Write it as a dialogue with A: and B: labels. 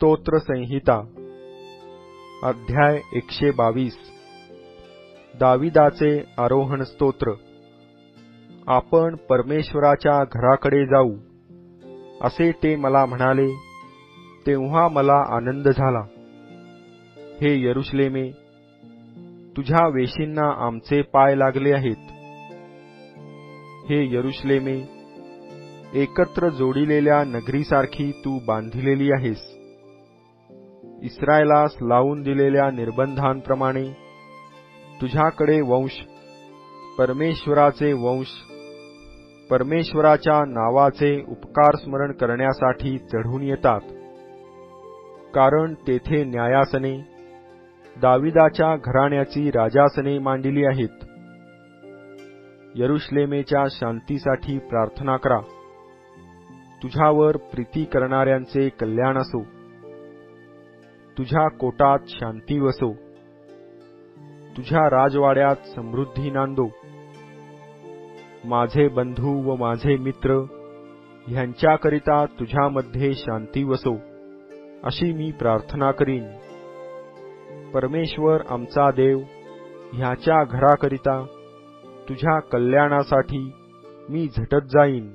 A: स्तोत्र संहिता अध्याय 122 दाविदाचे आरोहण स्तोत्र। आपण परमेश्वराच्या घराकडे जाऊ असे ते मला म्हणाले, तेव्हा मला आनंद झाला। हे यरुशलेमे, तुझ्या वेशींना आमचे पाय लागले आहेत। हे यरुशलेमे, एकत्र जोडिलेल्या नगरीसारखी तू बांधिलेली आहेस। इस्रायलास लावून दिलेल्या निर्बंधांप्रमाणे तुझ्याकडे वंश, परमेश्वराचे वंश, परमेश्वराच्या नावाचे उपकार स्मरण करण्यासाठी चढून येतात, कारण तेथे न्यायासने, दाविदाच्या घराण्याची राजासने मांडली आहेत। यरुशलेमेच्या शांतीसाठी प्रार्थना करा, तुझ्यावर प्रीती करणाऱ्यांचे कल्याण असो। तुझ्या कोटात शांती वसो, तुझ्या राजवाड्यात समृद्धी नांदो। माझे बंधू व माझे मित्र ह्यांच्याकरिता तुझ्यामध्ये शांती वसो, अशी मी प्रार्थना करीन। परमेश्वर आमचा देव ह्याच्या घराकरिता तुझ्या कल्याणासाठी मी झटत जाईन।